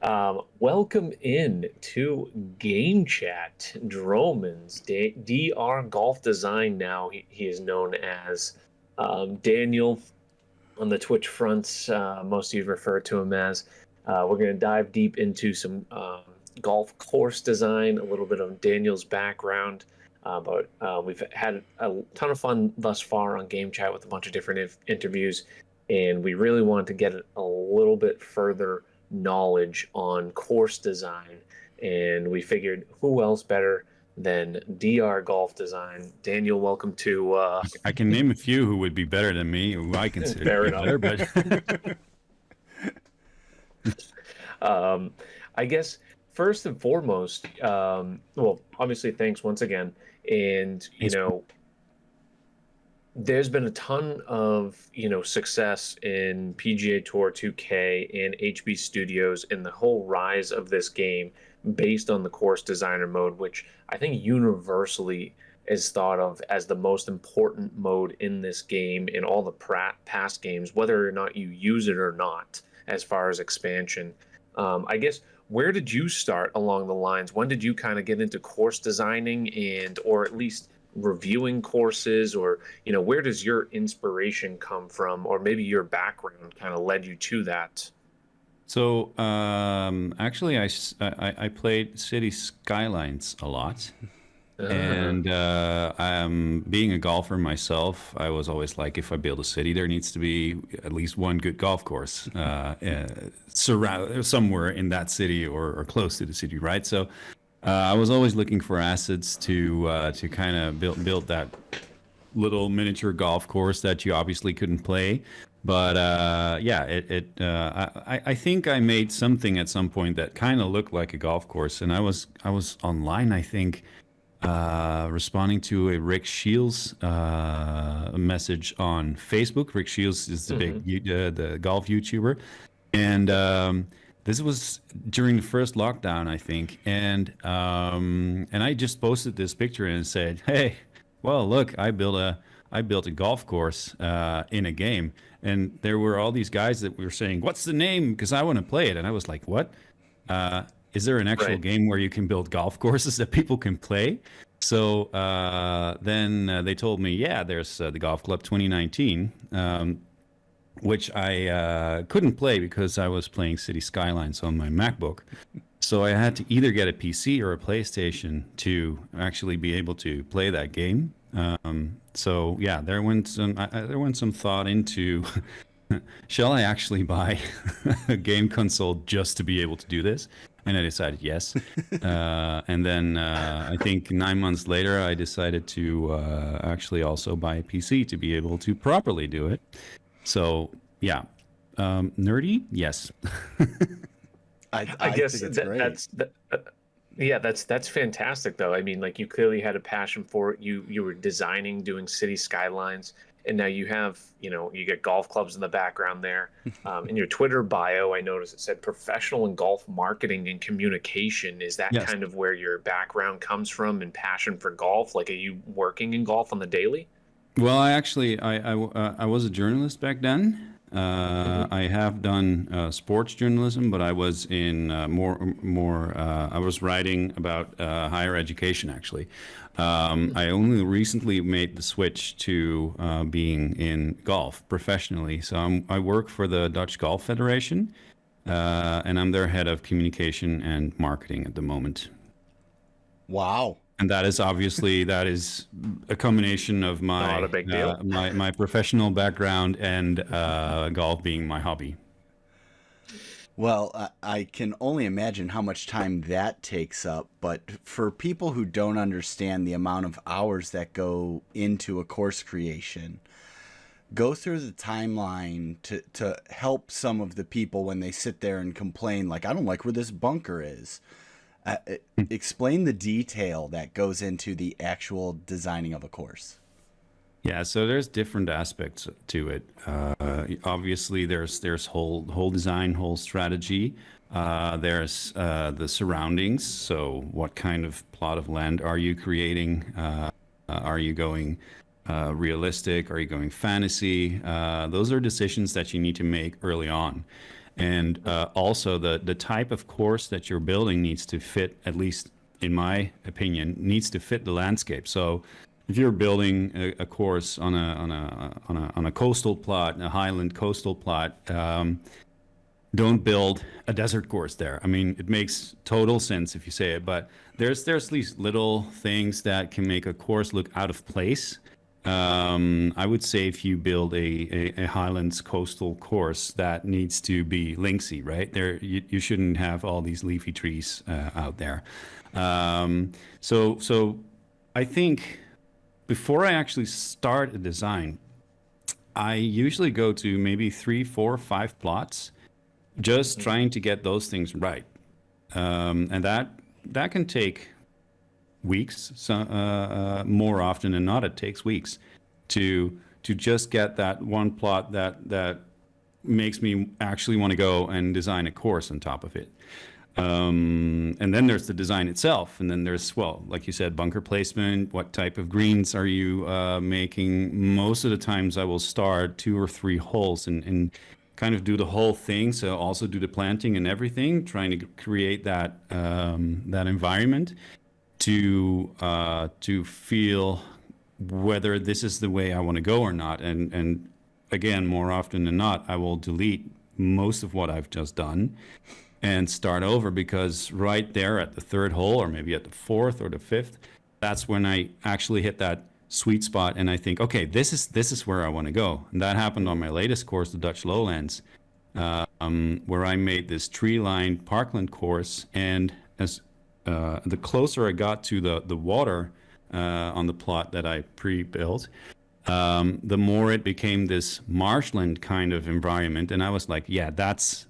Welcome in to Game Chat. Dromans, DR Golf Design now, he is known as Daniel on the Twitch fronts. Most of you refer to him as. We're going to dive deep into some golf course design, a little bit of Daniel's background. But we've had a ton of fun thus far on Game Chat with a bunch of different interviews, and we really wanted to get a little bit further knowledge on course design. And we figured who else better than DR Golf Design. Daniel, welcome to... I can name a few who would be better than me, who I consider Fair to be better, but... I guess first and foremost, well, obviously, thanks once again. And, there's been a ton of, success in PGA Tour 2K and HB Studios and the whole rise of this game based on the course designer mode, which I think universally is thought of as the most important mode in this game in all the past games, whether or not you use it or not, as far as expansion. I guess, where did you start along the lines? When did you kind of get into course designing or at least reviewing courses, or where does your inspiration come from, or maybe your background kind of led you to that? So actually, I played City Skylines a lot, and being a golfer myself, I was always like, if I build a city, there needs to be at least one good golf course somewhere in that city or close to the city, right? So I was always looking for assets to kind of build that little miniature golf course that you obviously couldn't play. But I think I made something at some point that kind of looked like a golf course, and I was online, I think, responding to a Rick Shields message on Facebook. Rick Shields is the the golf YouTuber, and this was during the first lockdown, I think, and I just posted this picture and said, "Hey, well, look, I built a golf course in a game," and there were all these guys that were saying, "What's the name? Because I want to play it." And I was like, "What? Is there an actual game where you can build golf courses that people can play?" So then they told me, "Yeah, there's the Golf Club 2019." Which I couldn't play because I was playing City Skylines on my MacBook. So I had to either get a PC or a PlayStation to actually be able to play that game. So yeah, there went some thought into, shall I actually buy a game console just to be able to do this? And I decided yes. And then I think 9 months later, I decided to actually also buy a PC to be able to properly do it. So yeah, nerdy, yes. I guess that's fantastic though. I mean, like, you clearly had a passion for it. You were designing, doing City Skylines, and now you have, you get golf clubs in the background there. In your Twitter bio, I noticed it said professional in golf marketing and communication. Is that kind of where your background comes from and passion for golf? Like, are you working in golf on the daily? Well, I was a journalist back then. I have done sports journalism, but I was in I was writing about higher education, actually. I only recently made the switch to being in golf professionally. So I work for the Dutch Golf Federation, and I'm their head of communication and marketing at the moment. Wow. And that is obviously a combination of my Not a big deal. my professional background and golf being my hobby. Well, I can only imagine how much time that takes up. But for people who don't understand the amount of hours that go into a course creation, go through the timeline to help some of the people when they sit there and complain, like, I don't like where this bunker is. Explain the detail that goes into the actual designing of a course. Yeah, so there's different aspects to it. Obviously, there's whole design, whole strategy. There's the surroundings. So, what kind of plot of land are you creating? Are you going realistic? Are you going fantasy? Those are decisions that you need to make early on. And also the type of course that you're building needs to fit, at least in my opinion, needs to fit the landscape. So if you're building a course on a coastal plot, a highland coastal plot, don't build a desert course there. I mean, it makes total sense if you say it, but there's these little things that can make a course look out of place. I would say if you build a highlands coastal course, that needs to be linksy, right? You shouldn't have all these leafy trees out there. So I think before I actually start a design, I usually go to maybe 3, 4, 5 plots, just trying to get those things right. And that can take weeks. So, more often than not, it takes weeks to just get that one plot that makes me actually want to go and design a course on top of it. And then there's the design itself, and then there's, well, like you said, bunker placement. What type of greens are you making? Most of the times I will start 2 or 3 holes and kind of do the whole thing. So also do the planting and everything, trying to create that that environment to feel whether this is the way I want to go or not. And again, more often than not, I will delete most of what I've just done and start over, because right there at the 3rd hole, or maybe at the 4th or the 5th, that's when I actually hit that sweet spot and I think, okay, this is where I want to go. And that happened on my latest course, the Dutch Lowlands, where I made this tree-lined parkland course. And as the closer I got to the water on the plot that I pre-built, the more it became this marshland kind of environment. And I was like, yeah, that's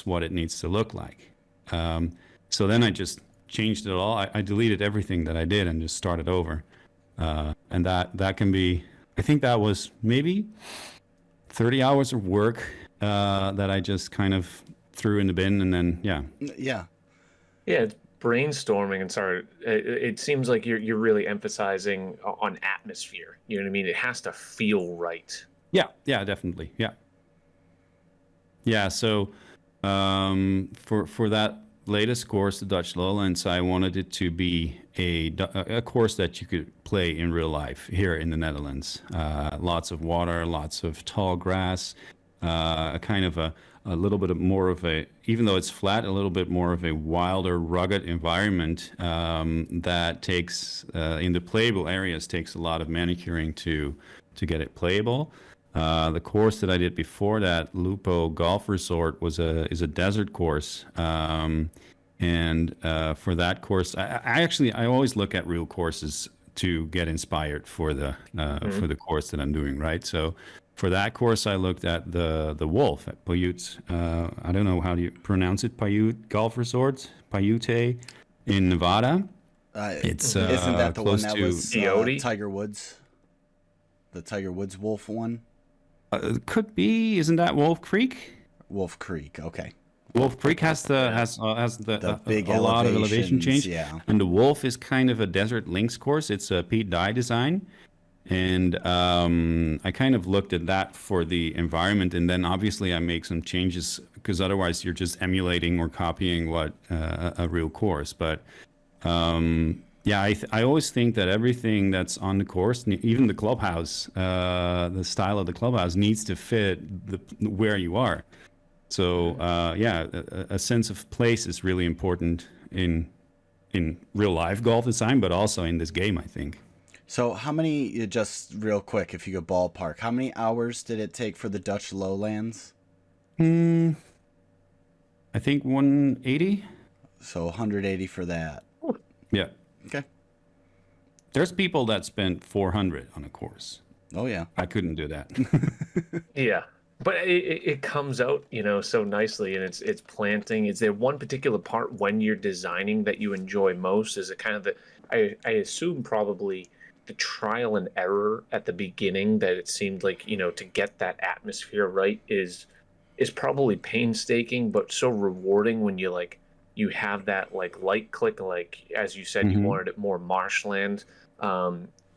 what it needs to look like. So then I just changed it all. I deleted everything that I did and just started over. And that can be, I think that was maybe 30 hours of work that I just kind of threw in the bin, and then, yeah. Yeah. Yeah, it's brainstorming, and sorry, it seems like you're really emphasizing on atmosphere. You know what I mean? It has to feel right. Yeah, definitely. Yeah. So for that latest course, the Dutch Lowlands, I wanted it to be a course that you could play in real life here in the Netherlands. Lots of water, lots of tall grass, kind of a little bit more of a, even though it's flat, a little bit more of a wilder, rugged environment that takes, in the playable areas, takes a lot of manicuring to get it playable. The course that I did before that, Lupo Golf Resort, is a desert course. And for that course, I always look at real courses to get inspired for the course that I'm doing, right? So for that course, I looked at the Wolf at Paiute. I don't know how do you pronounce it, Paiute Golf Resort, Paiute in Nevada. It's isn't that the one that was Coyote? Tiger Woods? The Tiger Woods Wolf one? Could be. Isn't that Wolf Creek? Wolf Creek. Okay. Wolf Creek has the big a lot of elevation change, yeah. And the Wolf is kind of a desert links course. It's a Pete Dye design, and I kind of looked at that for the environment, and then obviously I make some changes, because otherwise you're just emulating or copying what a real course. But yeah, I always think that everything that's on the course, even the clubhouse, the style of the clubhouse, needs to fit where you are. So yeah, a sense of place is really important in real life golf design, but also in this game, I think. So how many, just real quick, if you could ballpark, how many hours did it take for the Dutch Lowlands? I think 180. So 180 for that. Yeah. Okay. There's people that spent 400 on a course. Oh yeah. I couldn't do that. Yeah. But it comes out, so nicely, and it's planting. Is there one particular part when you're designing that you enjoy most? Is it kind of I assume probably the trial and error at the beginning, that it seemed like, to get that atmosphere right is probably painstaking, but so rewarding when you have that light click, as you said, you wanted it more marshland.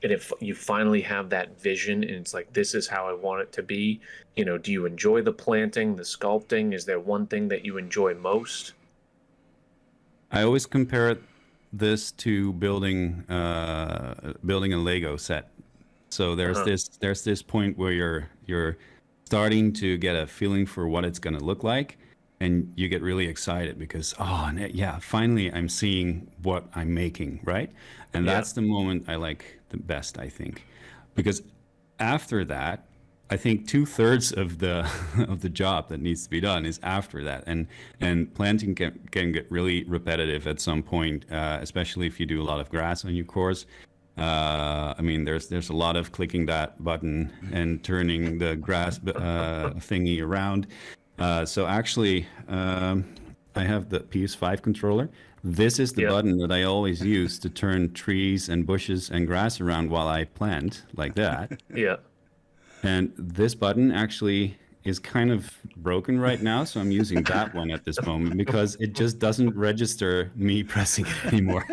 and if you finally have that vision and it's like, this is how I want it to be, you know, do you enjoy the planting, the sculpting? Is there one thing that you enjoy most? I always compare this to building building a Lego set. So there's this point where you're starting to get a feeling for what it's going to look like, and you get really excited because yeah, finally I'm seeing what I'm making, right? And that's the moment I like the best, I think, because after that, I think 2/3 of the of the job that needs to be done is after that, and planting can get really repetitive at some point, especially if you do a lot of grass on your course. I mean, there's a lot of clicking that button and turning the grass thingy around. So actually, I have the PS5 controller. This is the button that I always use to turn trees and bushes and grass around while I plant, like that. Yeah. And this button actually is kind of broken right now, so I'm using that one at this moment because it just doesn't register me pressing it anymore.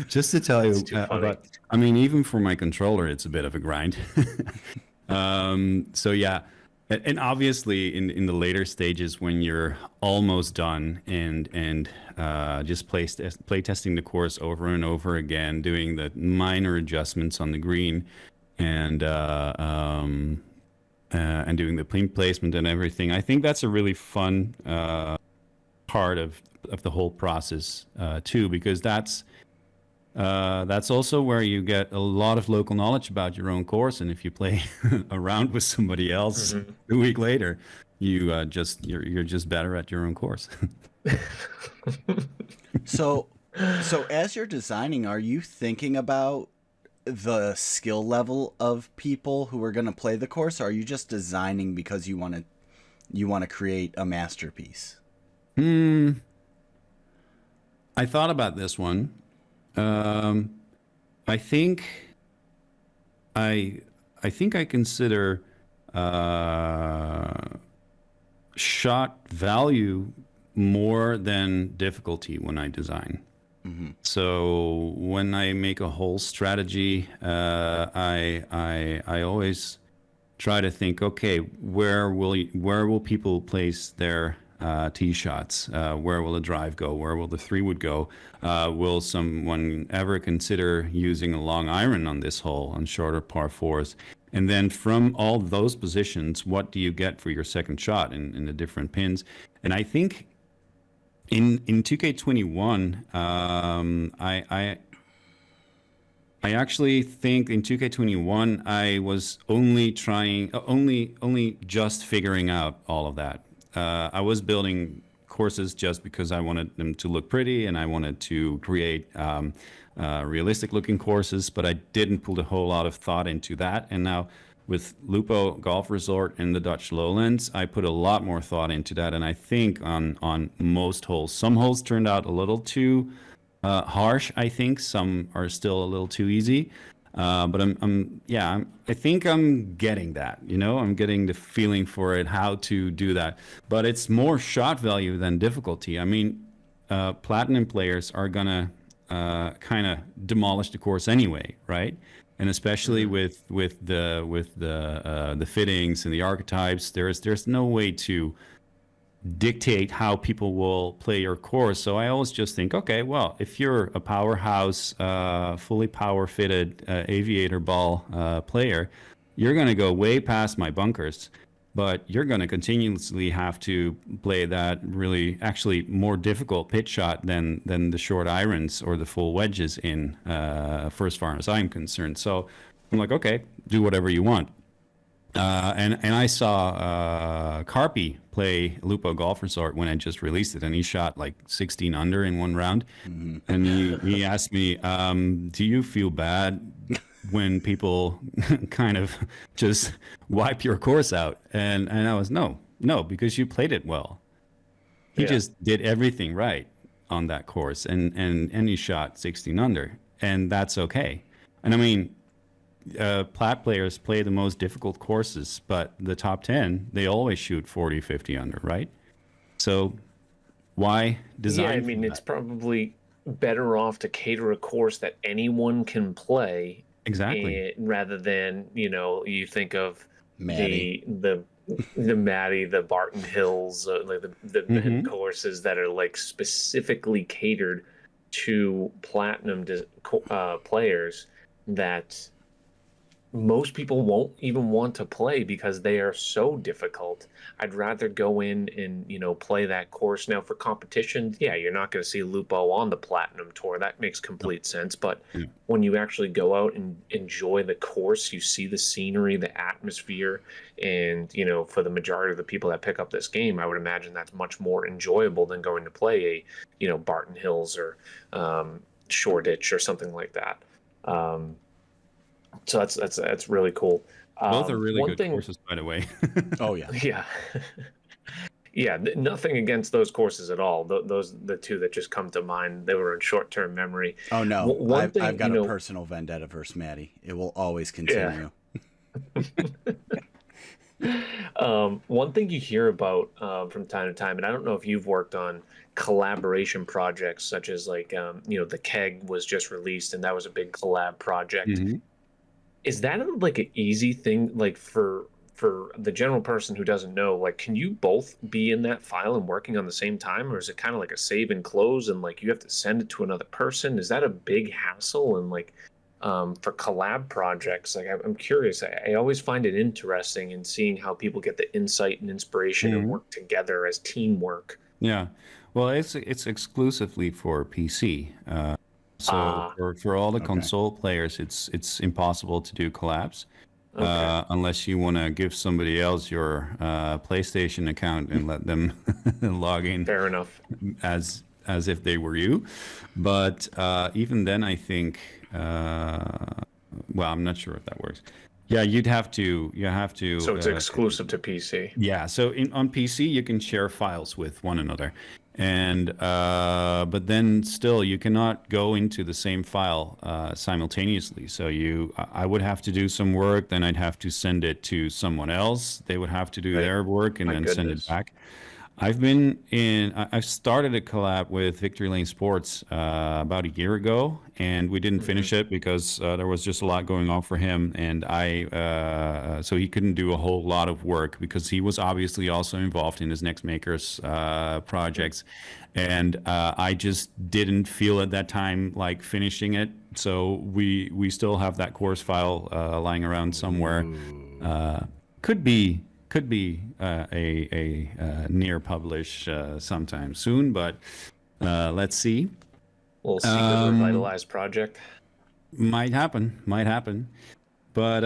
Just to tell you about, I mean, even for my controller, it's a bit of a grind. So yeah, and obviously in the later stages when you're almost done and just play testing the course over and over again, doing the minor adjustments on the green, and doing the pin placement and everything. I think that's a really fun part of the whole process too, because that's also where you get a lot of local knowledge about your own course. And if you play around with somebody else a week later, you're just better at your own course. So as you're designing, are you thinking about the skill level of people who are going to play the course, or are you just designing because you want to create a masterpiece? I thought about this one. I think I consider shot value more than difficulty when I design. So when I make a whole strategy, I always try to think, okay, where will people place their tee shots? Where will the drive go? Where will the 3-wood go? Will someone ever consider using a long iron on this hole on shorter par 4s? And then from all those positions, what do you get for your second shot in the different pins? And I think in 2K21, I actually think in 2K21 I was only just figuring out all of that. I was building courses just because I wanted them to look pretty and I wanted to create realistic looking courses, but I didn't put a whole lot of thought into that. And now with Lupo Golf Resort in the Dutch Lowlands, I put a lot more thought into that. And I think on most holes, some holes turned out a little too harsh. I think some are still a little too easy. But I think I'm getting that, I'm getting the feeling for it, how to do that. But it's more shot value than difficulty. I mean, platinum players are gonna kind of demolish the course anyway, right? And especially with the fittings and the archetypes, there's no way to dictate how people will play your course. So I always just think, okay, well, if you're a powerhouse, fully power fitted aviator ball player, you're going to go way past my bunkers, but you're going to continuously have to play that really actually more difficult pitch shot than the short irons or the full wedges in, for as far as I'm concerned. So I'm like, okay, do whatever you want. And I saw Carpi play Lupo Golf Resort when I just released it, and he shot like 16 under in one round. And he asked me, do you feel bad when people kind of just wipe your course out? And I was, no, because you played it well. He just did everything right on that course, and he shot 16 under, and that's okay. And I mean, plat players play the most difficult courses, but the top 10, they always shoot 40, 50 under, right? So why design? Yeah, I mean, it's probably better off to cater a course that anyone can play Exactly. and rather than, you think of Maddie. the Maddie, the Barton Hills, like the Hmm. courses that are like specifically catered to platinum players that most people won't even want to play because they are so difficult. I'd rather go in and, play that course. Now for competition, yeah, you're not going to see Lupo on the Platinum Tour. That makes complete sense. But Yeah. when you actually go out and enjoy the course, you see the scenery, the atmosphere, and, for the majority of the people that pick up this game, I would imagine that's much more enjoyable than going to play Barton Hills or Shoreditch or something like that. So that's really cool. Both are really One good thing, courses, by the way. Oh yeah. yeah, yeah, nothing against those courses at all. Those the two that just come to mind. They were in short-term memory. Oh no. One thing, I've got a personal vendetta versus Maddie. It will always continue. One thing you hear about from time to time, and I don't know if you've worked on collaboration projects such as like the Keg was just released, and that was a big collab project. Hmm. Is that like an easy thing, like for the general person who doesn't know, like can you both be in that file and working on the same time, or is it kind of like a save and close and like you have to send it to another person? Is that a big hassle? And like for collab projects, like I'm curious. I always find it interesting in seeing how people get the insight and inspiration and work together as teamwork. Yeah. Well, it's exclusively for PC. So Ah, for all the Okay. console players, it's impossible to do collabs okay, unless you want to give somebody else your PlayStation account and let them log in fair enough. as if they were you. But even then, I think, well, I'm not sure if that works. Yeah, you have to. So it's exclusive to PC. Yeah, so on PC you can share files with one another, and but then still you cannot go into the same file simultaneously. So I would have to do some work, then I'd have to send it to someone else. They would have to do Right. their work and My then send it goodness. back. I've started a collab with Victory Lane Sports about a year ago, and we didn't finish it because there was just a lot going on for him, and so he couldn't do a whole lot of work because he was obviously also involved in his Next Makers projects, and I just didn't feel at that time like finishing it. So we still have that course file lying around somewhere. Could be a near publish sometime soon, but let's see. Little secret revitalized project. Might happen. But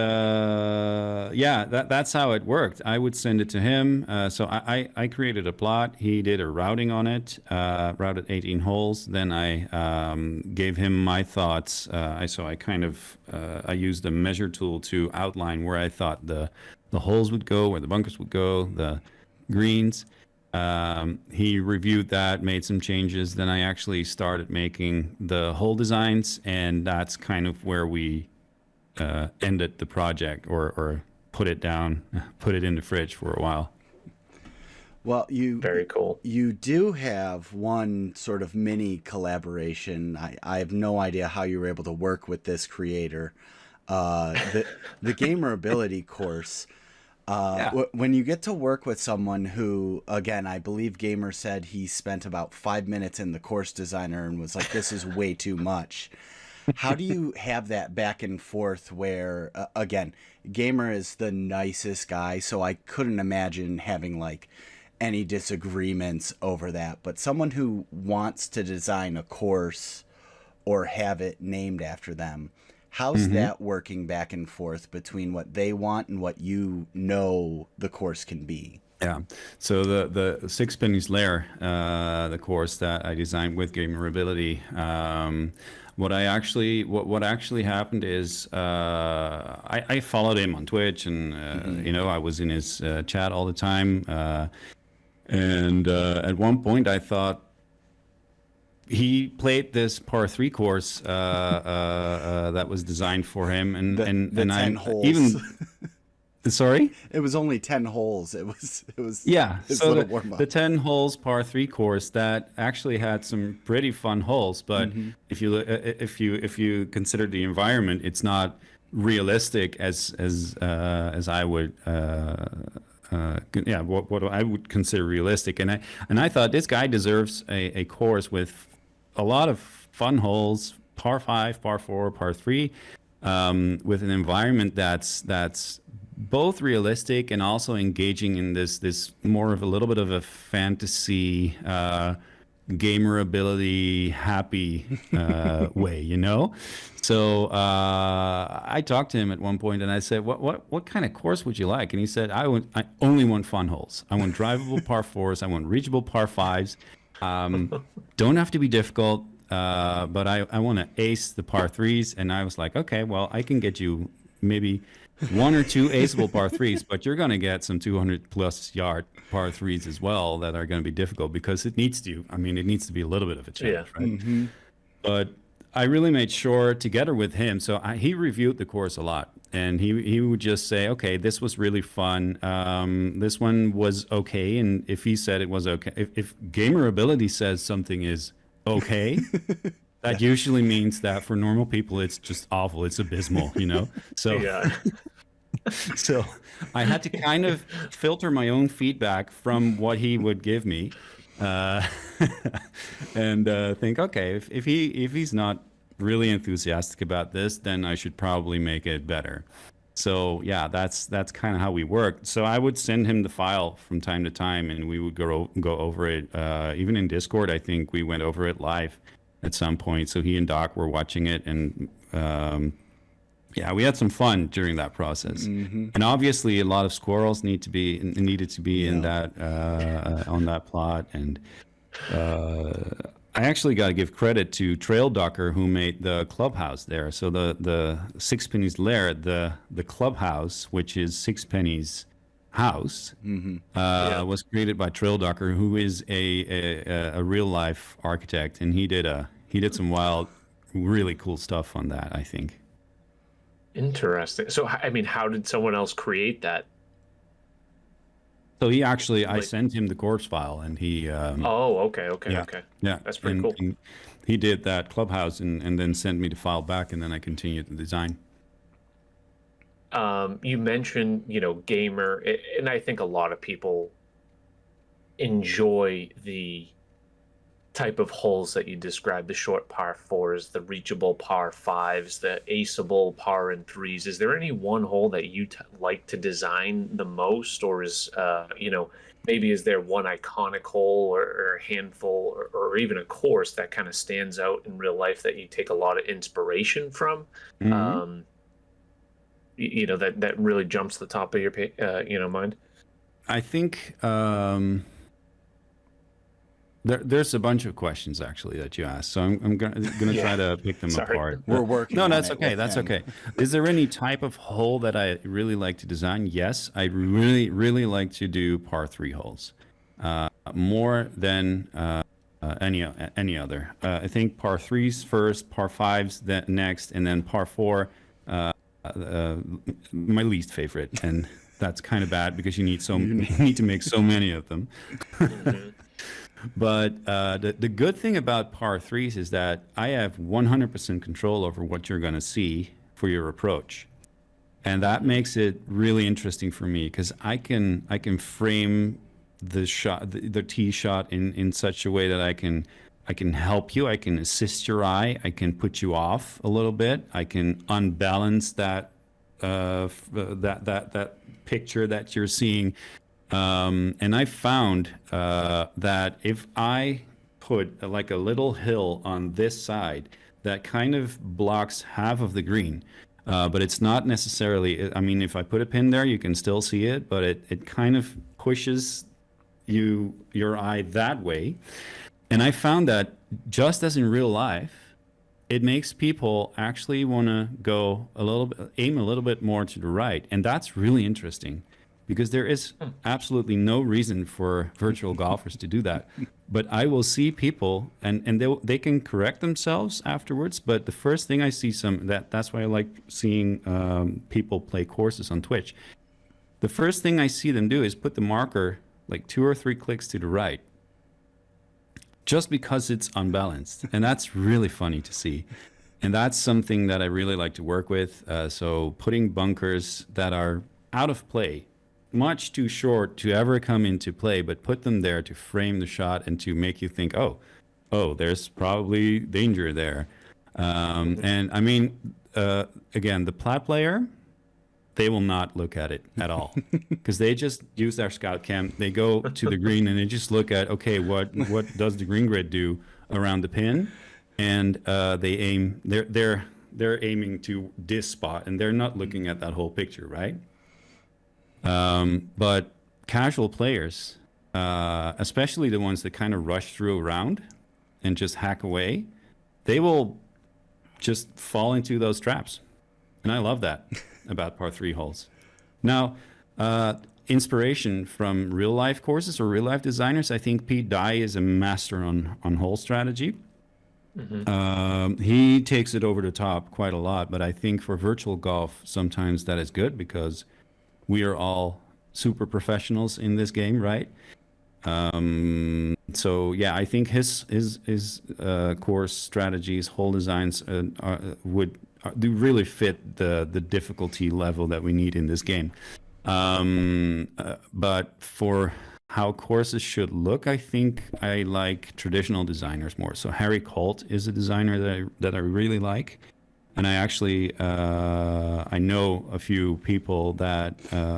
yeah, that's how it worked. I would send it to him. So I created a plot. He did a routing on it, routed 18 holes. Then I gave him my thoughts. I used a measure tool to outline where I thought the holes would go, where the bunkers would go, the greens. He reviewed that, made some changes. Then I actually started making the hole designs, and that's kind of where we ended the project, or put it down, put it in the fridge for a while. Well, Very cool. you do have one sort of mini collaboration. I have no idea how you were able to work with this creator. The gamer ability course. When you get to work with someone who, again, I believe Gamer said he spent about 5 minutes in the course designer and was like, this is way too much. How do you have that back and forth where, again, Gamer is the nicest guy, so I couldn't imagine having like any disagreements over that. But someone who wants to design a course or have it named after them, how's that working back and forth between what they want and what the course can be? Yeah. So the Sixpenny's Lair, the course that I designed with Gamerability, what actually happened is I followed him on Twitch, and I was in his chat all the time, and at one point I thought he played this par 3 course that was designed for him, and The and 10 I holes. even sorry. It was only 10 holes. It was Yeah, his so little warm-up. the 10 holes par 3 course that actually had some pretty fun holes, but if you consider the environment, it's not realistic as I would. What I would consider realistic, and I thought this guy deserves a course with a lot of fun holes, par 5, par 4, par 3, with an environment that's both realistic and also engaging in this more of a little bit of a fantasy, gamer ability happy way, you know. So I talked to him at one point and I said, what kind of course would you like? And he said, I only want fun holes. I want drivable par 4s. I want reachable par 5s. Don't have to be difficult, but I want to ace the par 3s. And I was like, okay, well, I can get you maybe 1 or 2 aceable par 3s, but you're going to get some 200 plus yard par 3s as well that are going to be difficult because it needs to be a little bit of a challenge, right? Mm-hmm. But I really made sure together with him. So he reviewed the course a lot, and he would just say, okay, this was really fun. This one was okay. And if he said it was okay, if gamer ability says something is okay, that usually means that for normal people, it's just awful. It's abysmal, you know? So, yeah. So I had to kind of filter my own feedback from what he would give me. And think, okay, if he's not really enthusiastic about this, then I should probably make it better. So yeah, that's kind of how we worked. So I would send him the file from time to time, and we would go over it. Even in Discord, I think we went over it live at some point. So he and Doc were watching it, and yeah, we had some fun during that process. Mm-hmm. And obviously, a lot of squirrels needed to be in that on that plot. And I actually got to give credit to Trail Docker, who made the clubhouse there. So the Sixpenny's Lair, the clubhouse, which is Sixpenny's house, mm-hmm. Was created by Trail Docker, who is a real life architect, and he did some wild, really cool stuff on that, I think. Interesting. So, I mean, how did someone else create that? So he actually, I sent him the course file, and he. Okay. Yeah, that's pretty cool. And he did that clubhouse, and then sent me the file back, and then I continued the design. You mentioned, gamer, and I think a lot of people enjoy the type of holes that you described, the short par 4s, the reachable par 5s, the aceable par and 3s. Is there any one hole that you like to design the most, or is, maybe is there one iconic hole or a handful or even a course that kind of stands out in real life that you take a lot of inspiration from? Mm-hmm. That really jumps to the top of your mind? I think there's a bunch of questions actually that you asked, so I'm going to try to pick them apart. We're working. No, that's okay. That's okay. Is there any type of hole that I really like to design? Yes, I really, really like to do par 3 holes, more than any other. I think par 3s first, par 5s then next, and then par 4. My least favorite, and that's kind of bad because you need to make so many of them. Mm-hmm. But the good thing about par 3s is that I have 100% control over what you're going to see for your approach, and that makes it really interesting for me because I can frame the shot, the tee shot in such a way that I can help you, I can assist your eye, I can put you off a little bit, I can unbalance that that picture that you're seeing. And I found that if I put like a little hill on this side that kind of blocks half of the green, but it's not necessarily, I mean, if I put a pin there, you can still see it, but it kind of pushes your eye that way. And I found that just as in real life, it makes people actually want to aim a little bit more to the right. And that's really interesting because there is absolutely no reason for virtual golfers to do that. But I will see people and they can correct themselves afterwards. But the first thing I see that's why I like seeing people play courses on Twitch. The first thing I see them do is put the marker like 2 or 3 clicks to the right, just because it's unbalanced. And that's really funny to see. And that's something that I really like to work with. So putting bunkers that are out of play, much too short to ever come into play, but put them there to frame the shot and to make you think, oh, there's probably danger there. And I mean, again, the plat player, they will not look at it at all because they just use their scout cam. They go to the green and they just look at, okay, what does the green grid do around the pin? And they aim. They're aiming to this spot, and they're not looking at that whole picture, right? But casual players, especially the ones that kind of rush through a round and just hack away, they will just fall into those traps, and I love that about par 3 holes. Now, inspiration from real life courses or real life designers, I think Pete Dye is a master on hole strategy. He takes it over the top quite a lot, but I think for virtual golf, sometimes that is good because we are all super professionals in this game, right? So yeah, I think his course strategies, hole designs do really fit the difficulty level that we need in this game. But for how courses should look, I think I like traditional designers more. So Harry Colt is a designer that I really like. And I actually, I know a few people that,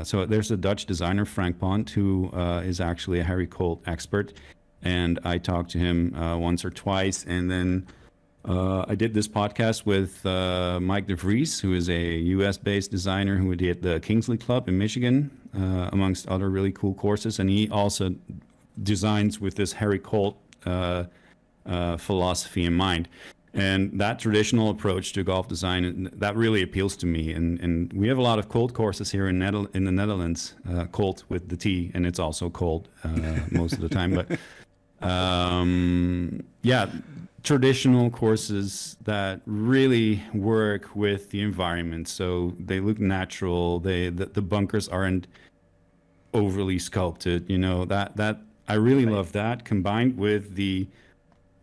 so there's a Dutch designer, Frank Pont, who is actually a Harry Colt expert. And I talked to him once or twice. And then I did this podcast with Mike DeVries, who is a US-based designer who did the Kingsley Club in Michigan, amongst other really cool courses. And he also designs with this Harry Colt philosophy in mind. And that traditional approach to golf design, that really appeals to me. And we have a lot of Colt courses here in the Netherlands, Colt with the T, and it's also cold most of the time. But yeah, traditional courses that really work with the environment. So they look natural. The bunkers aren't overly sculpted. You know, that I really love that, combined with the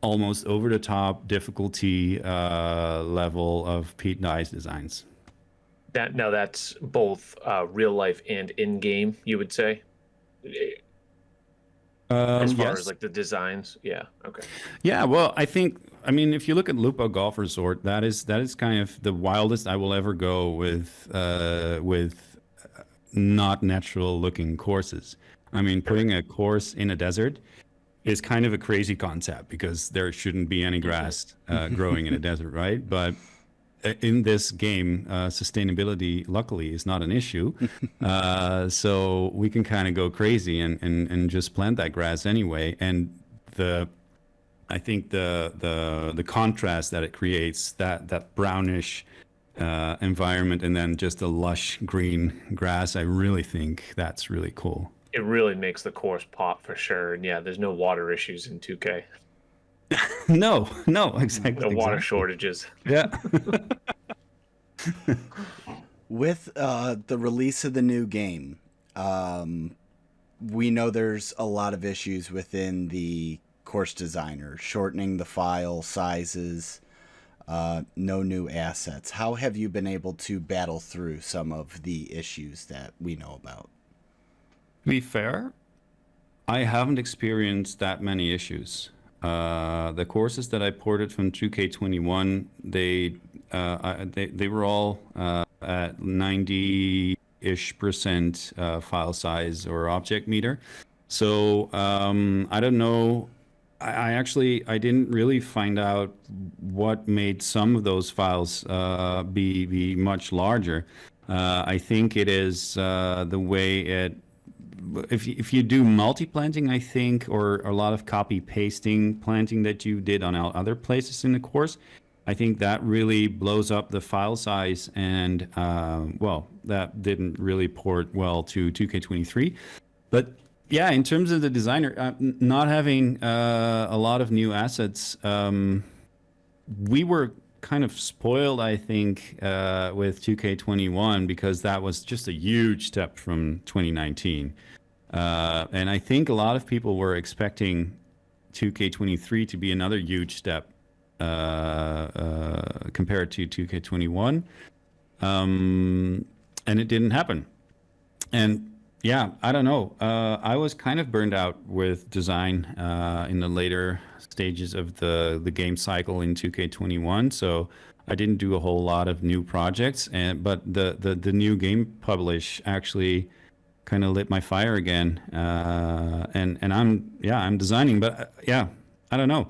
almost over-the-top difficulty level of Pete Dye's designs. That's both real life and in-game, you would say? As far as like the designs? Yeah, okay. Yeah, well, I mean, if you look at Lupo Golf Resort, that is kind of the wildest I will ever go with not natural-looking courses. I mean, putting a course in a desert is kind of a crazy concept because there shouldn't be any grass growing in a desert, right? But in this game, sustainability, luckily, is not an issue. So we can kind of go crazy and just plant that grass anyway. And I think the contrast that it creates, that brownish environment, and then just a lush green grass, I really think that's really cool. It really makes the course pop for sure. And yeah, there's no water issues in 2K. No, exactly. No water shortages. Yeah. With the release of the new game, we know there's a lot of issues within the course designer, shortening the file sizes, no new assets. How have you been able to battle through some of the issues that we know about? To be fair, I haven't experienced that many issues. The courses that I ported from 2K21, they were all at 90-ish% file size or object meter. So I don't know. I didn't really find out what made some of those files be much larger. I think it is the way it. If you do multi-planting, I think, or a lot of copy-pasting planting that you did on other places in the course, I think that really blows up the file size, and, well, that didn't really port well to 2K23. But, yeah, in terms of the designer, not having a lot of new assets, we were kind of spoiled, I think, with 2K21 because that was just a huge step from 2019. And I think a lot of people were expecting 2K23 to be another huge step compared to 2K21. And it didn't happen. And yeah, I don't know. I was kind of burned out with design in the later stages of the game cycle in 2K21. So I didn't do a whole lot of new projects. But the new game publish actually kind of lit my fire again. And I'm designing, but I don't know.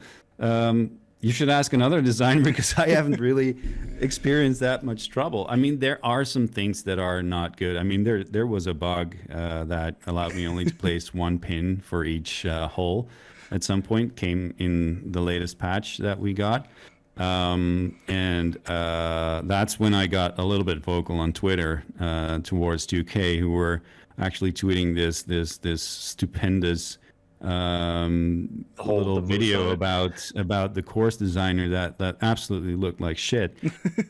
You should ask another designer because I haven't really experienced that much trouble. I mean, there are some things that are not good. I mean, there was a bug that allowed me only to place one pin for each hole at some point, came in the latest patch that we got. And that's when I got a little bit vocal on Twitter towards 2K, who were actually tweeting this stupendous little video about the course designer that absolutely looked like shit,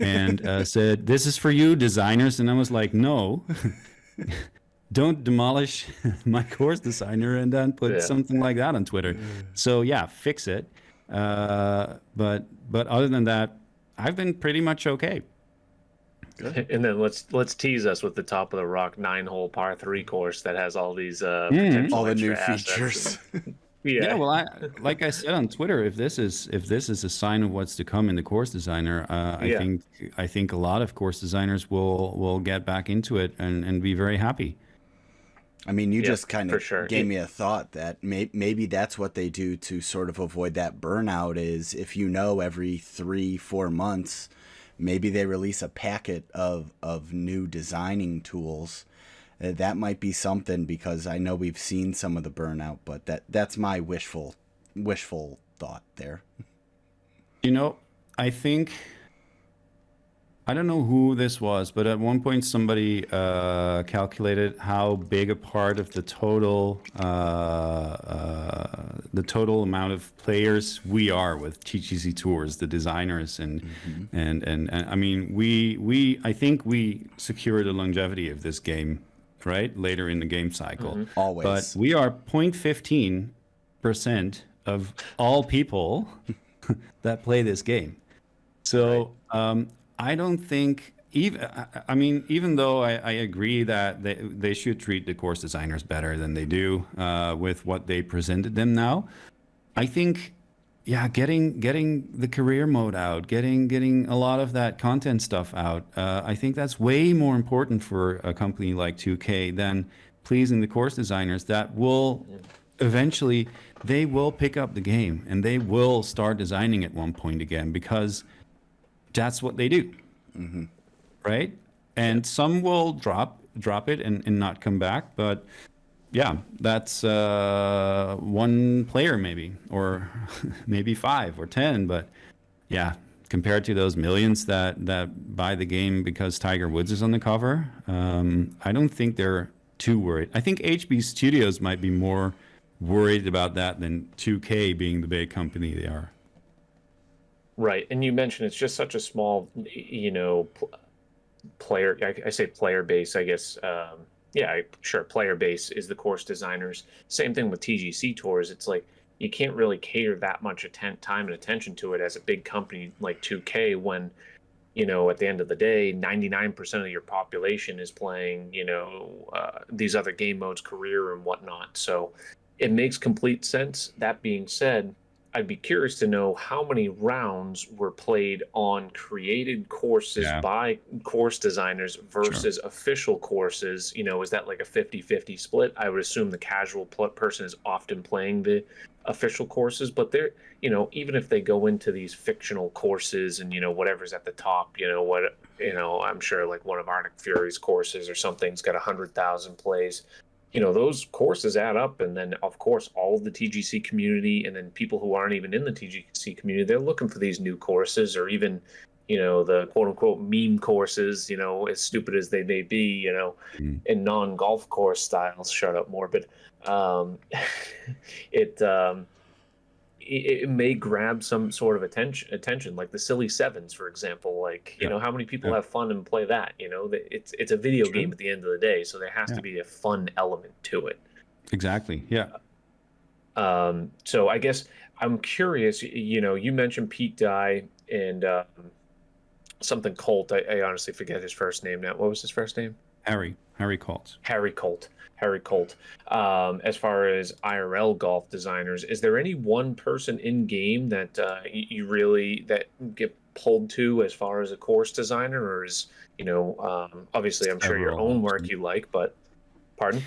and said, "This is for you, designers." And I was like, "No, don't demolish my course designer and then put something like that on Twitter." So yeah, fix it. But other than that, I've been pretty much okay. Good. And then let's tease us with the Top of the Rock 9-hole par 3 course that has all these potential all the new assets. features. Yeah, well, like I said on Twitter, if this is a sign of what's to come in the course designer, I think a lot of course designers will get back into it and be very happy. I mean, you just kind of gave me a thought that maybe that's what they do to sort of avoid that burnout. Is if every 3-4 months, maybe they release a packet of new designing tools. That might be something, because I know we've seen some of the burnout, but that's my wishful thought there. I think, I don't know who this was, but at one point somebody calculated how big a part of the total amount of players we are with tgctours, the designers, and I mean I think we secured the longevity of this game, right, later in the game cycle. Always. But we are 0.15% of all people that play this game. So I don't think, even though I agree that they should treat the course designers better than they do with what they presented them now, I think, getting the career mode out, getting a lot of that content stuff out, I think that's way more important for a company like 2K than pleasing the course designers. That will eventually, they will pick up the game and they will start designing at one point again, because that's what they do, right? And some will drop it and not come back, but yeah, that's one player maybe, or maybe 5 or 10, but yeah, compared to those millions that buy the game because Tiger Woods is on the cover, I don't think they're too worried. I think HB Studios might be more worried about that than 2K being the big company they are. Right, and you mentioned it's just such a small, player. I say player base, I guess. Player base is the course designers. Same thing with TGC Tours. It's like you can't really cater that much time and attention to it as a big company like 2K when, at the end of the day, 99% of your population is playing, these other game modes, career and whatnot. So it makes complete sense. That being said, I'd be curious to know how many rounds were played on created courses by course designers versus official courses. Is that like a 50-50 split? I would assume the casual person is often playing the official courses, but they're, even if they go into these fictional courses and, whatever's at the top, I'm sure like one of Arctic Fury's courses or something's got 100,000 plays. Those courses add up, and then of course all of the TGC community, and then people who aren't even in the TGC community, they're looking for these new courses, or even the quote unquote meme courses, as stupid as they may be, in non-golf course styles. Shut up, Morbid. It may grab some sort of attention, like the Silly Sevens, for example. Like, how many people have fun and play that? It's a video game at the end of the day, so there has to be a fun element to it. Exactly. Yeah. So I guess I'm curious. You mentioned Pete Dye and something Colt. I honestly forget his first name now. What was his first name? Harry Colt. Harry Colt. Harry Colt. As far as IRL golf designers, is there any one person in game that you really that get pulled to as far as a course designer, or is obviously I'm sure your own work you like, but pardon?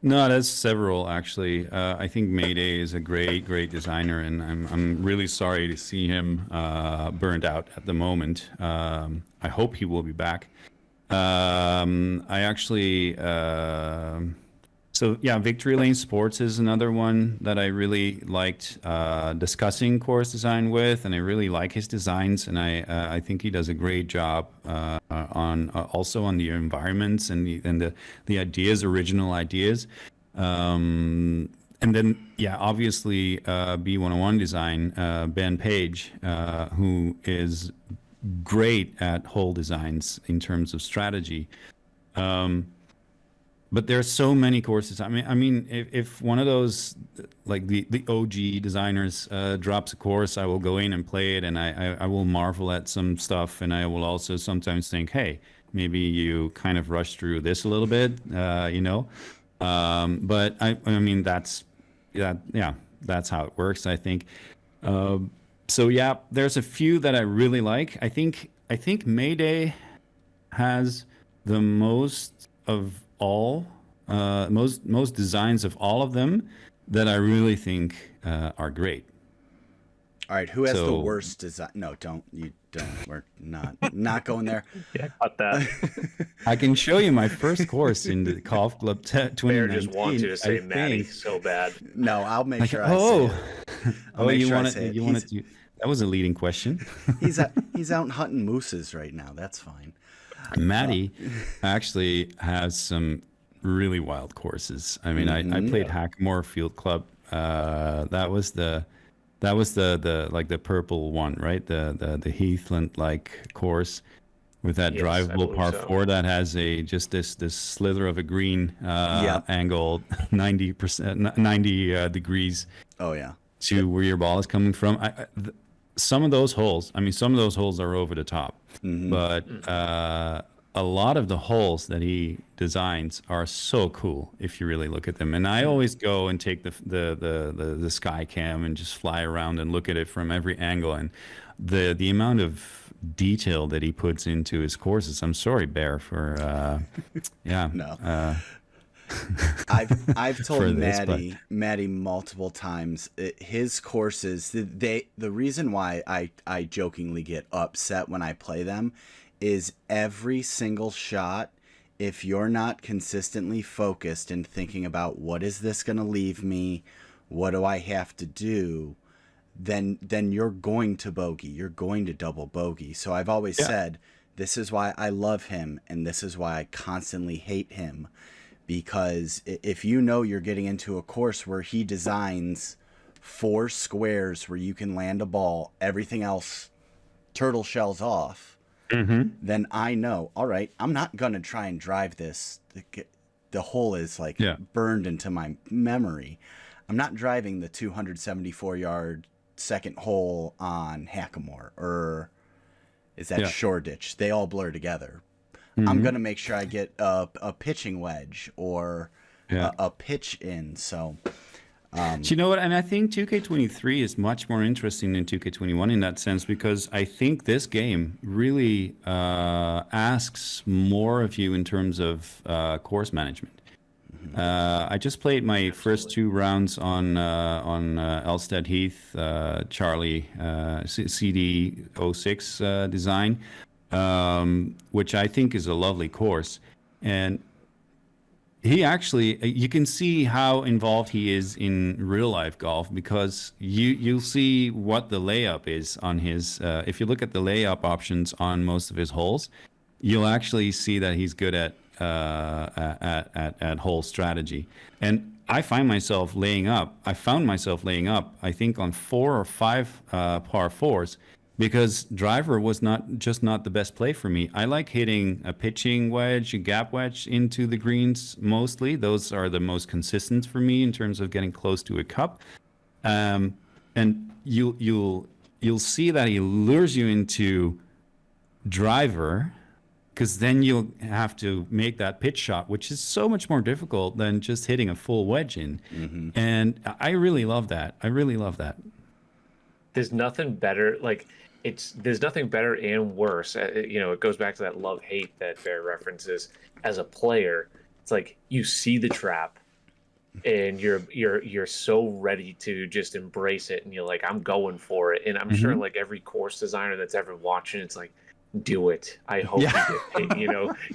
No, there's several actually. I think Mayday is a great designer, and I'm really sorry to see him burned out at the moment. I hope he will be back. I actually, so yeah, Victory Lane Sports is another one that I really liked discussing course design with, and I really like his designs, and I think he does a great job on also on the environments and the ideas, original ideas. And then yeah, obviously B101 Design, Ben Page, who is great at hole designs in terms of strategy. But there's so many courses. I mean, if one of those, like the OG designers drops a course, I will go in and play it, and I will marvel at some stuff, and I will also sometimes think, hey, maybe you kind of rushed through this a little bit, But I mean, that's how it works, I think. So yeah, there's a few that I really like. I think Mayday has the most of all, most designs of all of them that I really think are great. All right, who has the worst design? No, don't. We're not going there. Yeah, got that. I can show you my first course in the Golf Club 2019. Bear just wants you to say Matty so bad. No, I'll make sure I say it. You want to? That was a leading question. He's out hunting mooses right now. That's fine. Matty actually has some really wild courses. I mean, I played Hackmore Field Club. That was the like the purple one, right? The Heathland like course with that drivable par 4 that has just this slither of a green angle 90 degrees. Oh yeah. To where your ball is coming from. Some of those holes are over the top, but a lot of the holes that he designs are so cool if you really look at them. And I always go and take the sky cam and just fly around and look at it from every angle, and the amount of detail that he puts into his courses. I'm sorry, Bear, for No. I've told Maddie multiple times, his courses, the reason why I jokingly get upset when I play them is every single shot, if you're not consistently focused and thinking about what is this going to leave me, what do I have to do, then you're going to bogey, you're going to double bogey. So I've always said, this is why I love him and this is why I constantly hate him. Because if you know you're getting into a course where he designs 4 squares where you can land a ball, everything else turtle shells off, then I know, all right, I'm not going to try and drive this. The hole is like burned into my memory. I'm not driving the 274-yard second hole on Hackamore, or is that Shoreditch? They all blur together. I'm going to make sure I get a pitching wedge or a pitch in. So, do you know what? And I think 2K23 is much more interesting than 2K21 in that sense, because I think this game really asks more of you in terms of course management. I just played my first 2 rounds on Elstead Heath, Charlie CD06 design. Which I think is a lovely course. And he actually, you can see how involved he is in real life golf, because you'll see what the layup is on his, if you look at the layup options on most of his holes, you'll actually see that he's good at hole strategy. And I found myself laying up, I think on 4 or 5 par 4s, because driver was not the best play for me. I like hitting a pitching wedge, a gap wedge into the greens mostly. Those are the most consistent for me in terms of getting close to a cup. And you'll see that he lures you into driver, because then you'll have to make that pitch shot, which is so much more difficult than just hitting a full wedge in. And I really love that. I really love that. There's nothing better. Like there's nothing better and worse. You know, it goes back to that love-hate that Bear references. As a player, it's like you see the trap, and you're so ready to just embrace it, and you're like, I'm going for it. And I'm sure like every course designer that's ever watching, it's like, do it. I hope you get hit,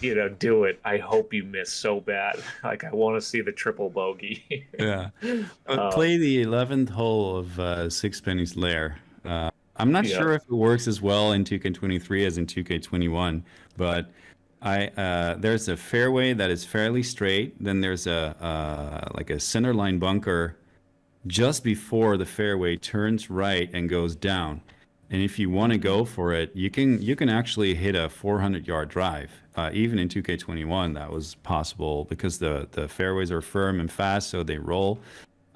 you know, do it. I hope you miss so bad. Like I want to see the triple bogey. Yeah. Play the 11th hole of Sixpenny's Lair. I'm not sure if it works as well in 2K23 as in 2K21, but there's a fairway that is fairly straight. Then there's a like a center line bunker just before the fairway turns right and goes down. And if you want to go for it, you can actually hit a 400-yard drive. Even in 2K21, that was possible because the fairways are firm and fast, so they roll.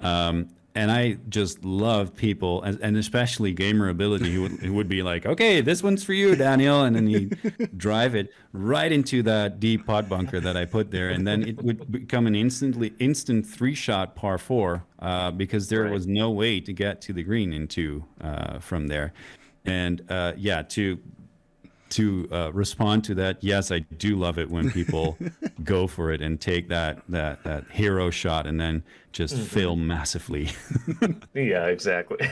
And I just love people, and especially Gamer Ability, who would be like, okay, this one's for you, Daniel. And then he'd drive it right into that deep pot bunker that I put there. And then it would become an instant 3-shot par 4 because there was no way to get to the green from there. And to respond to that, yes, I do love it when people go for it and take that hero shot and then just fail massively. Yeah, exactly.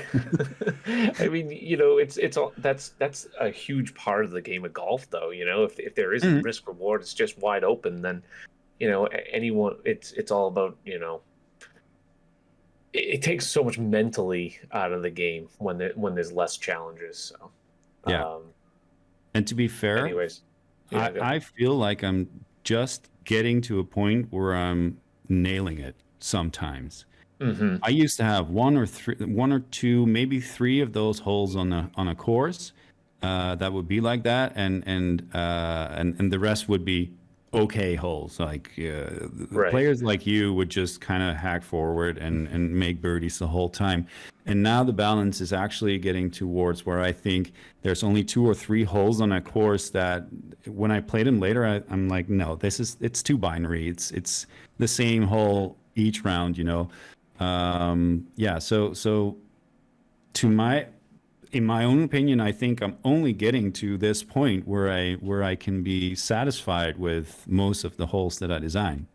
I mean, you know, it's all that's a huge part of the game of golf, though. You know, if there isn't risk reward, it's just wide open. Then, you know, anyone, it's all about, you know. It takes so much mentally out of the game when there's less challenges. So yeah. And to be fair, anyways, I feel like I'm just getting to a point where I'm nailing it sometimes. I used to have one or two, maybe 3 of those holes on a course that would be like that, and the rest would be okay holes. Like players like you would just kind of hack forward and make birdies the whole time. And now the balance is actually getting towards where I think there's only 2 or 3 holes on a course that when I played them later, I'm like, no, it's too binary. It's the same hole each round, you know. So in my own opinion, I think I'm only getting to this point where I can be satisfied with most of the holes that I design.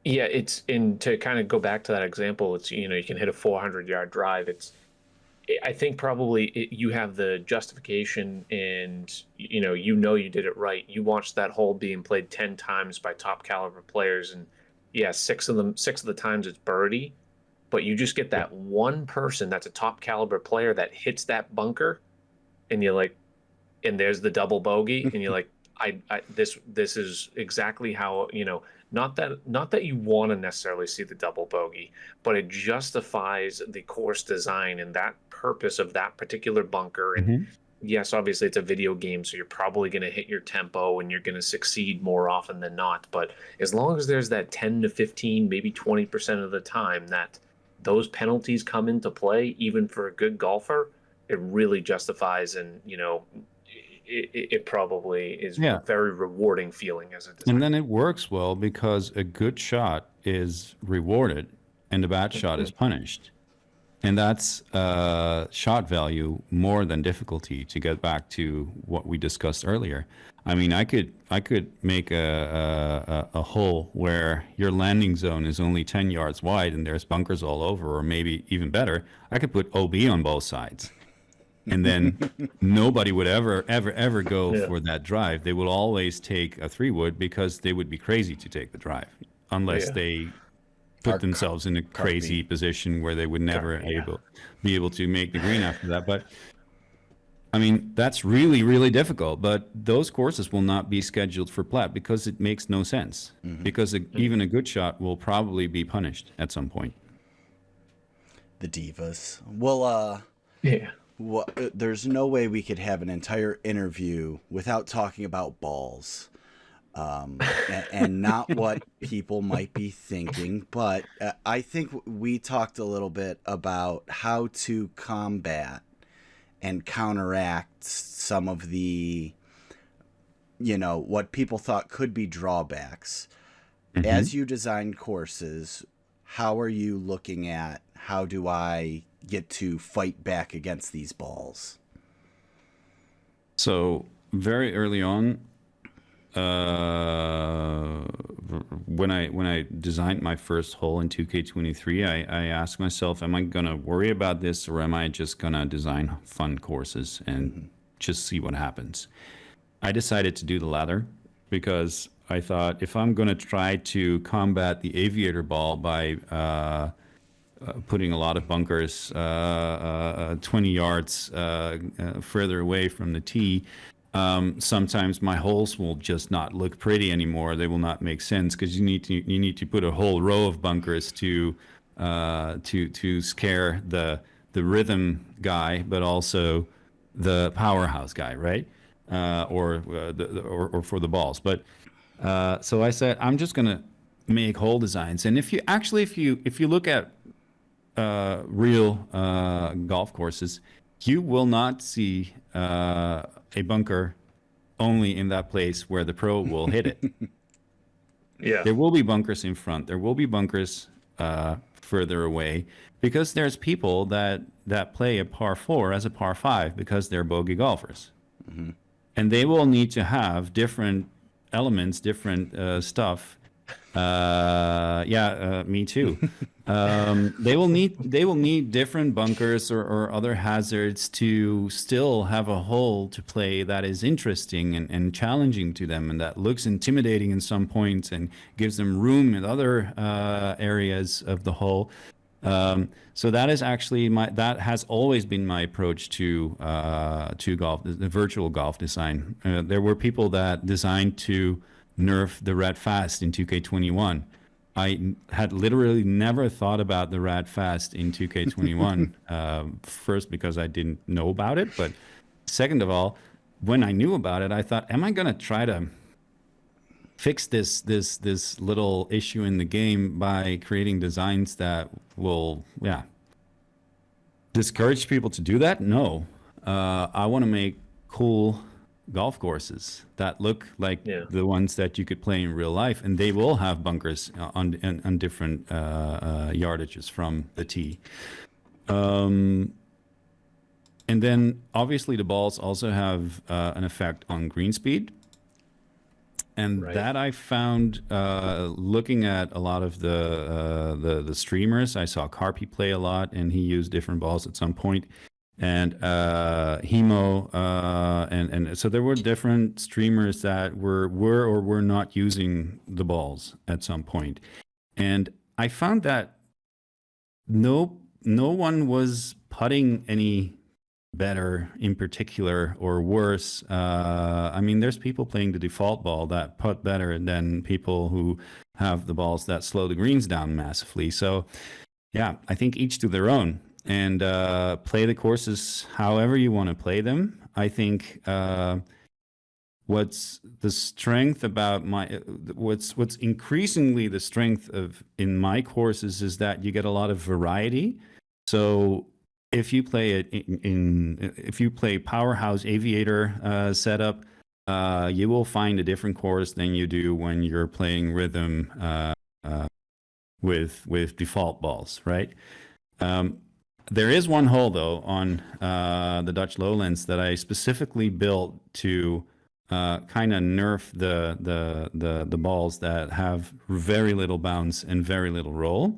Yeah, to kind of go back to that example, it's, you know, you can hit a 400-yard drive. I think probably you have the justification, and you know you did it right. You watched that hole being played 10 times by top caliber players, and yeah, 6 of the times it's birdie. But you just get that one person that's a top caliber player that hits that bunker, and you're like, and there's the double bogey, and you're like, this is exactly how, you know, not that you want to necessarily see the double bogey, but it justifies the course design and that purpose of that particular bunker. And yes, obviously it's a video game, so you're probably going to hit your tempo and you're going to succeed more often than not. But as long as there's that 10 to 15, maybe 20% of the time that those penalties come into play, even for a good golfer, it really justifies, and you know, it probably is a very rewarding feeling as a designer. And then it works well because a good shot is rewarded and a bad shot is punished. And that's shot value more than difficulty, to get back to what we discussed earlier. I mean, I could make a hole where your landing zone is only 10 yards wide and there's bunkers all over, or maybe even better, I could put OB on both sides. And then nobody would ever go for that drive. They would always take a 3-wood because they would be crazy to take the drive unless they put themselves in a crazy position where they would never be able to make the green after that. But I mean, that's really, really difficult. But those courses will not be scheduled for plat because it makes no sense. Because even a good shot will probably be punished at some point. The divas. Well, there's no way we could have an entire interview without talking about balls. and not what people might be thinking. But I think we talked a little bit about how to combat and counteract some of the, what people thought could be drawbacks. Mm-hmm. As you design courses, how are you looking at how do I get to fight back against these balls? So very early on, when I designed my first hole in 2K23, I asked myself, am I gonna worry about this, or am I just gonna design fun courses and just see what happens? I decided to do the latter, because I thought, if I'm gonna try to combat the aviator ball by putting a lot of bunkers 20 yards further away from the tee, sometimes my holes will just not look pretty anymore. They will not make sense, because you need to put a whole row of bunkers to scare the rhythm guy, but also the powerhouse guy, right? Or for the balls. But so I said, I'm just gonna make hole designs. And if you look at real golf courses, you will not see a bunker only in that place where the pro will hit it. Yeah. There will be bunkers in front. There will be bunkers further away, because there's people that play a par 4 as a par 5 because they're bogey golfers. Mm-hmm. And they will need to have different elements, different stuff. Me too. They will need different bunkers or other hazards to still have a hole to play that is interesting and challenging to them, and that looks intimidating in some points and gives them room in other areas of the hole. So that is actually that has always been my approach to golf, the virtual golf design. There were people that designed to nerf the red fast in 2K21. I had literally never thought about the red fast in 2K21. First, because I didn't know about it, but second of all, when I knew about it, I thought, am I going to try to fix this little issue in the game by creating designs that will discourage people to do that? No. I want to make cool golf courses that look like the ones that you could play in real life, and they will have bunkers on different yardages from the tee. And then obviously the balls also have an effect on green speed. And that I found looking at a lot of the streamers. I saw Carpi play a lot, and he used different balls at some point. And Hemo, and so there were different streamers that were or were not using the balls at some point. And I found that no one was putting any better in particular or worse. I mean, there's people playing the default ball that putt better than people who have the balls that slow the greens down massively. So yeah, I think each to their own. And play the courses however you want to play them. I think what's the strength about what's increasingly the strength of in my courses is that you get a lot of variety. So if you play it if you play powerhouse aviator setup, you will find a different course than you do when you're playing rhythm with default balls, right? There is one hole though on the Dutch Lowlands that I specifically built to kind of nerf the balls that have very little bounce and very little roll,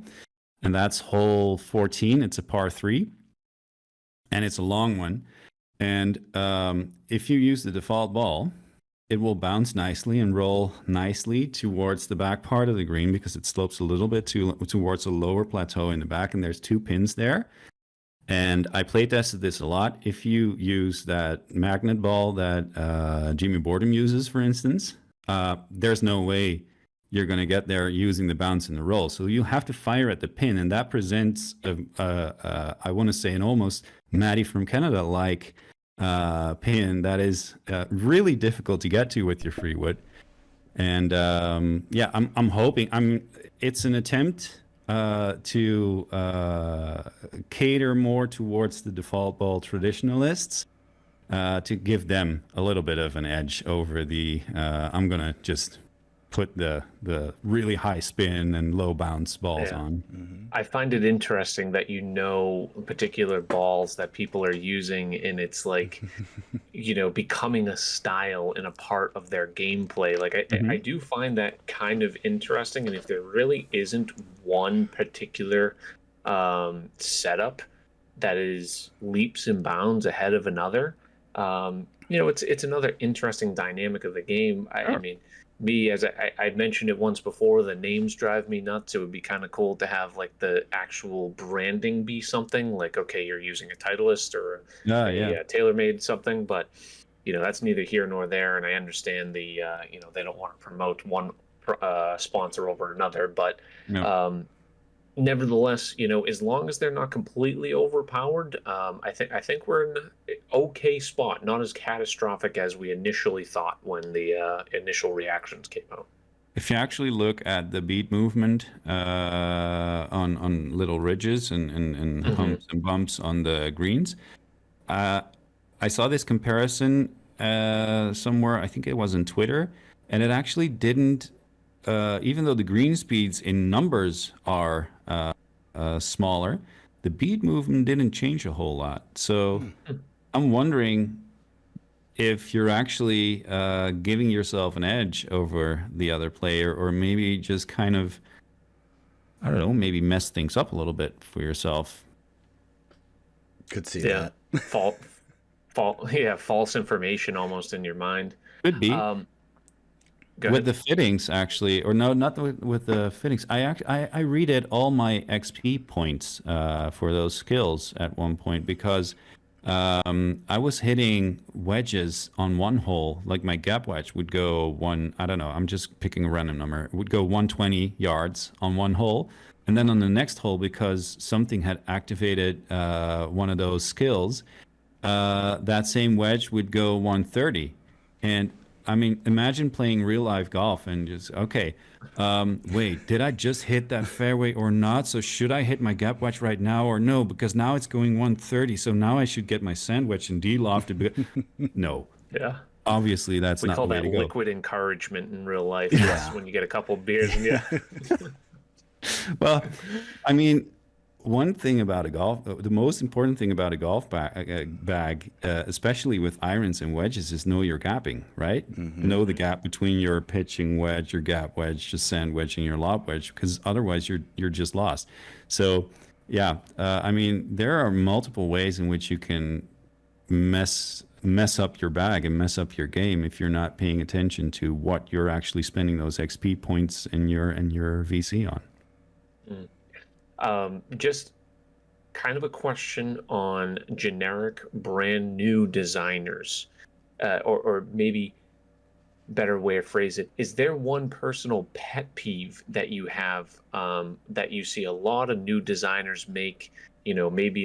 and that's hole 14. It's a par 3, and it's a long one. And if you use the default ball, it will bounce nicely and roll nicely towards the back part of the green, because it slopes a little bit towards a lower plateau in the back, and there's 2 pins there. And I play tested this a lot. If you use that magnet ball that Jimmy Boredom uses, for instance, there's no way you're going to get there using the bounce and the roll. So you have to fire at the pin, and that presents I want to say an almost Maddie from Canada-like pin that is really difficult to get to with your free wood. And yeah, I'm hoping. It's an attempt to cater more towards the default ball traditionalists, to give them a little bit of an edge over the. I'm gonna just put the really high spin and low bounce balls on. I find it interesting that particular balls that people are using, and it's like, becoming a style and a part of their gameplay. Like I do find that kind of interesting, and if there really isn't one particular setup that is leaps and bounds ahead of another, it's another interesting dynamic of the game. I mean, me, as I mentioned it once before, the names drive me nuts. It would be kind of cool to have like the actual branding be something like, okay, you're using a Titleist or a TaylorMade something, but that's neither here nor there. And I understand they don't want to promote one sponsor over another, but nevertheless, as long as they're not completely overpowered, I think we're in an okay spot. Not as catastrophic as we initially thought when the initial reactions came out. If you actually look at the beat movement on little ridges and humps and bumps on the greens, I saw this comparison somewhere. I think it was on Twitter, and it actually didn't. Even though the green speeds in numbers are smaller, the beat movement didn't change a whole lot. So I'm wondering if you're actually giving yourself an edge over the other player, or maybe just kind of, I don't know, maybe mess things up a little bit for yourself. Could see that. False information almost in your mind. Could be. With the fittings, actually, or no, not with the fittings. I redid all my XP points for those skills at one point, because I was hitting wedges on one hole. Like my gap wedge would go I don't know, I'm just picking a random number. It would go 120 yards on one hole. And then on the next hole, because something had activated one of those skills, that same wedge would go 130. And I mean, imagine playing real life golf and just, okay, wait, did I just hit that fairway or not? So should I hit my gap wedge right now or no? Because now it's going 130. So now I should get my sand wedge and de-loft it. No. Yeah. Obviously, that's not the way to go. We call that liquid encouragement in real life. Yeah. When you get a couple of beers. And Well, I mean, one thing about the most important thing about a golf bag, especially with irons and wedges, is know your gapping, right? Know the gap between your pitching wedge, your gap wedge, your sand wedge, and your lob wedge, because otherwise you're just lost. So, yeah, I mean, there are multiple ways in which you can mess up your bag and mess up your game if you're not paying attention to what you're actually spending those XP points and your VC on. Just kind of a question on generic brand new designers, or maybe better way to phrase it. Is there one personal pet peeve that you have, that you see a lot of new designers make? Maybe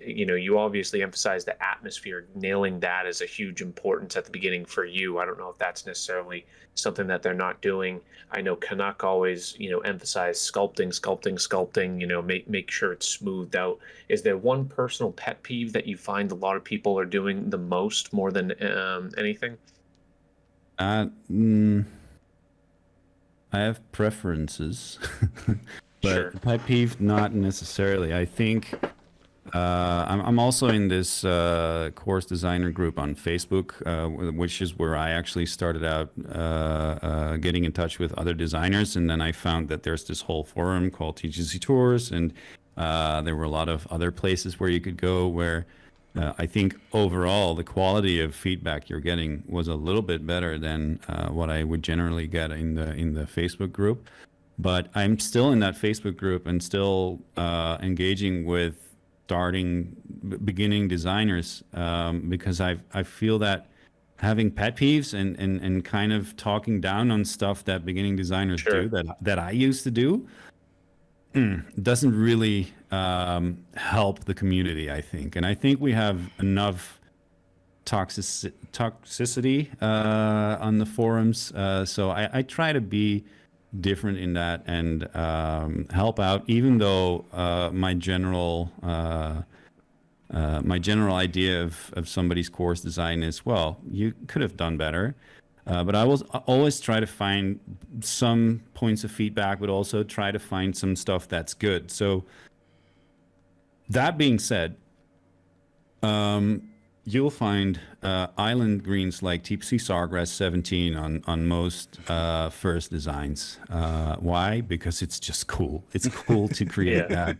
you obviously emphasize the atmosphere. Nailing that is a huge importance at the beginning for you. I don't know if that's necessarily something that they're not doing. I know Canuck always, emphasize sculpting, make sure it's smoothed out. Is there one personal pet peeve that you find a lot of people are doing the most, more than anything? I have preferences. But pet peeve, not necessarily. I think I'm also in this course designer group on Facebook, which is where I actually started out getting in touch with other designers. And then I found that there's this whole forum called tgctours, and there were a lot of other places where you could go where I think overall the quality of feedback you're getting was a little bit better than what I would generally get in the Facebook group. But I'm still in that Facebook group and still engaging with beginning designers, because I feel that having pet peeves and kind of talking down on stuff that beginning designers do that I used to do doesn't really help the community, I think. And I think we have enough toxicity on the forums. So I try to be different in that and help out, even though my general idea of somebody's course design is, well, you could have done better. But I will always try to find some points of feedback, but also try to find some stuff that's good. So that being said, you'll find island greens like TPC Sawgrass 17 on most first designs. Why? Because it's just cool. It's cool to create that.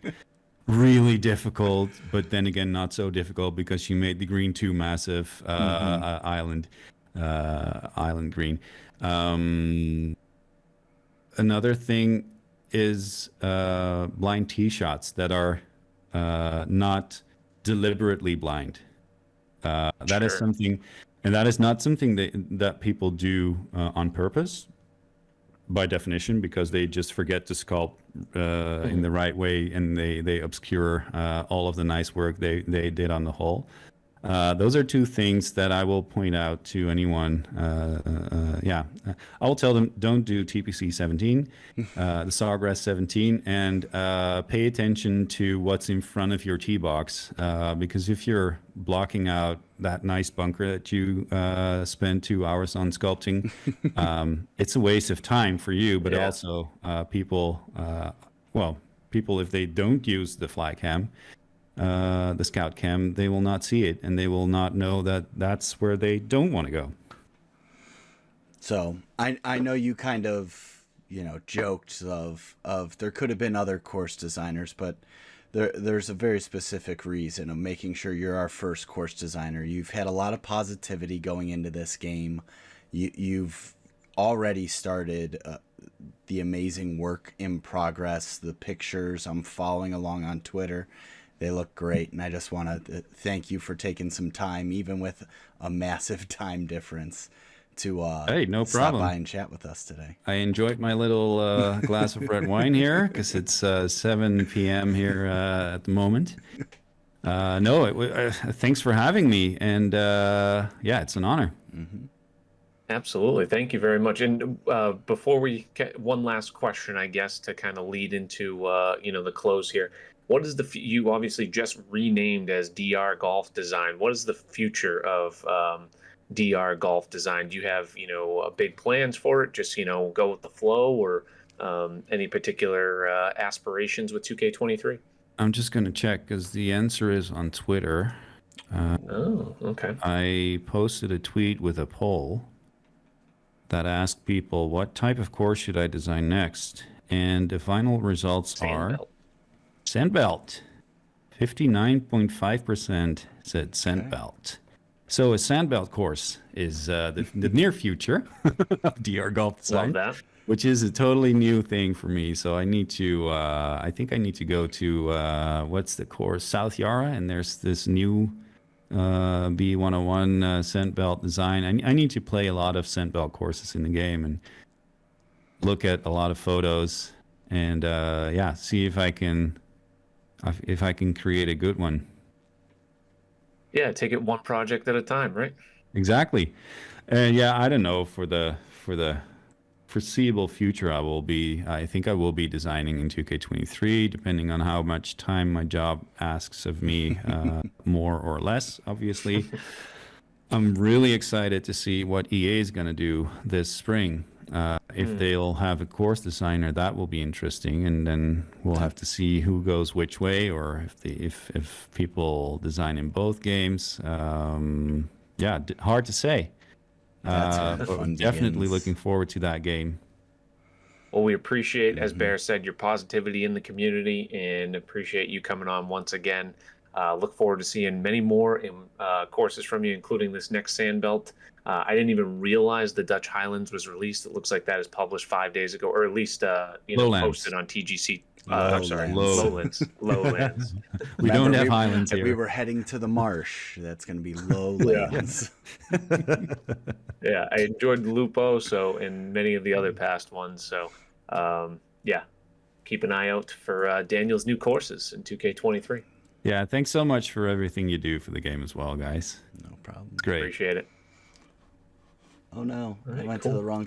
Really difficult, but then again, not so difficult because you made the green too massive island green. Another thing is blind tee shots that are not deliberately blind. That is something, and that is not something that people do on purpose, by definition, because they just forget to sculpt in the right way, and they obscure all of the nice work they did on the hole. Those are two things that I will point out to anyone. I will tell them, don't do TPC 17, the Sawgrass 17, and pay attention to what's in front of your tee box, because if you're blocking out that nice bunker that you spend 2 hours on sculpting, it's a waste of time for you, but also people, if they don't use the fly cam, the scout cam, they will not see it, and they will not know that that's where they don't want to go. So I know you kind of, joked of there could have been other course designers, but there's a very specific reason of making sure you're our first course designer. You've had a lot of positivity going into this game. You've already started the amazing work in progress, the pictures I'm following along on Twitter. They look great, and I just want to thank you for taking some time, even with a massive time difference, to stop by and chat with us today. I enjoyed my little glass of red wine here, because it's 7 p.m. here at the moment. Thanks for having me, and it's an honor. Mm-hmm. Absolutely. Thank you very much. And before we get one last question, I guess, to kind of lead into the close here. What is you obviously just renamed as DR Golf Design? What is the future of DR Golf Design? Do you have big plans for it? Just go with the flow, or any particular aspirations with 2K23? I'm just going to check, because the answer is on Twitter. Okay. I posted a tweet with a poll that asked people, what type of course should I design next? And the final results are Sandbelt. 59.5% said Sandbelt. So a Sandbelt course is the near future of DR Golf Design. Love that. Which is a totally new thing for me. So I need to, I think I need to go to, what's the course? South Yarra, and there's this new B101 Sandbelt design. I need to play a lot of Sandbelt courses in the game and look at a lot of photos and see if I can create a good one. Yeah, take it one project at a time, right? Exactly. And I don't know, for the foreseeable future, I think I will be designing in 2K23, depending on how much time my job asks of me, more or less, obviously. I'm really excited to see what EA is going to do this spring. If they'll have a course designer, that will be interesting, and then we'll have to see who goes which way, or if people design in both games. Hard to say. Definitely looking forward to that game. Well, we appreciate, as Bear said, your positivity in the community, and appreciate you coming on once again. Look forward to seeing many more courses from you, including this next Sandbelt. I didn't even realize the Dutch Highlands was released. It looks like that is published 5 days ago, or at least posted on TGC. Lowlands. Lowlands. We don't have Highlands here. We were heading to the marsh. That's going to be Lowlands. Yeah, I enjoyed Lupo, and many of the other past ones. So, keep an eye out for Daniel's new courses in 2K23. Yeah, thanks so much for everything you do for the game as well, guys. No problem. Great. Appreciate it. Oh no, All I right, went cool. to the wrong